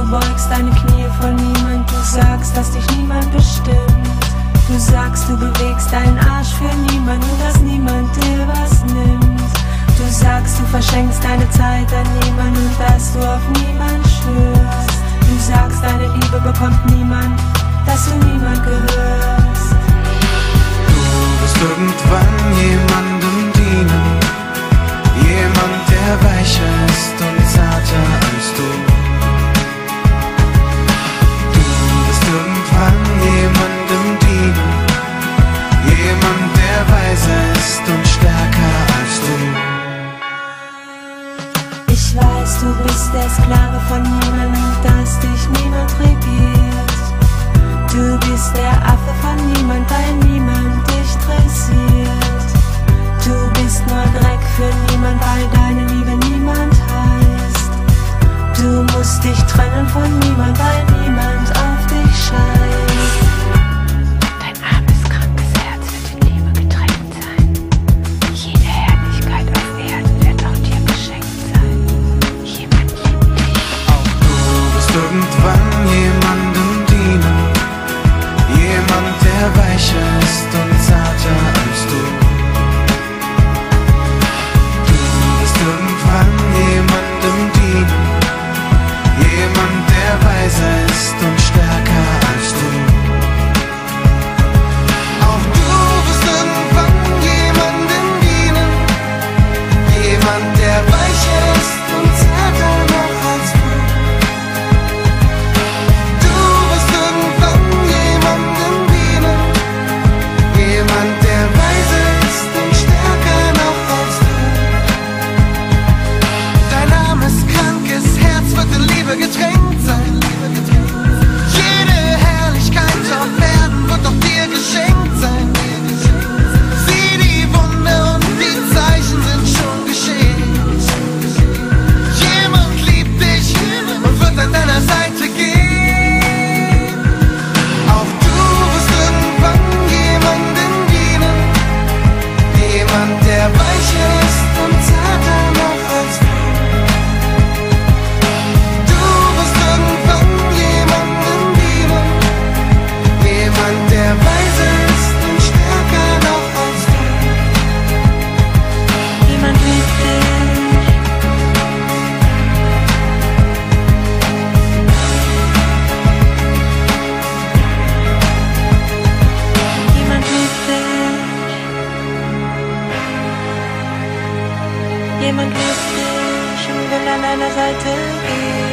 Du beugst deine Knie vor niemand, du sagst, dass dich niemand bestimmt. Du sagst, du bewegst deinen Arsch für niemand und dass niemand dir was nimmt. Du sagst, du verschenkst deine Zeit an niemand und dass du auf niemand schwörst. Du sagst, deine Liebe bekommt niemand, dass du niemand gehörst. Du wirst irgendwann jemandem dienen, jemand, der weicher ist und zarter als du. Du wirst irgendwann jemandem dienen, jemand, der weiser ist und stärker als du. Ich weiß, du bist der Sklave von niemandem, dass dich niemand regiert. Du bist der Affe von niemand, weil niemand dich dressiert. Du bist nur Dreck für niemand, weil deine Liebe niemand heißt. Du musst dich trennen von niemand, weil niemand auf dich scheißt. Dein armes, krankes Herz wird in Liebe getränkt sein. Jede Herrlichkeit auf Erden wird auch dir geschenkt sein. Jemand liebt dich. Auch du wirst irgendwann jemandem dienen, jemand, der weicher ist und zarter als du. Du wirst irgendwann jemandem dienen, jemand, der weiser ist und stärker als du. Auch du wirst irgendwann jemandem dienen, jemand, der weicher ist und zarter noch als du. Du wirst irgendwann jemandem dienen, jemand, der weiser ist und stärker noch als du. Dein armes, krankes Herz wird in Liebe getränkt sein. Jede Herrlichkeit auf Erden wird auch dir geschenkt sein. Sieh die Wunder und die Zeichen sind schon geschehen. Jemand liebt dich und wird an deiner Seite gehen. Auch du wirst irgendwann jemandem dienen, jemand, der weicher ist und zarter noch als du. Du wirst irgendwann jemandem dienen, jemand, der weiser ist und stärker noch als du. Jemand liebt dich. Jemand liebt dich. Jemand liebt dich und will an deiner Seite gehen.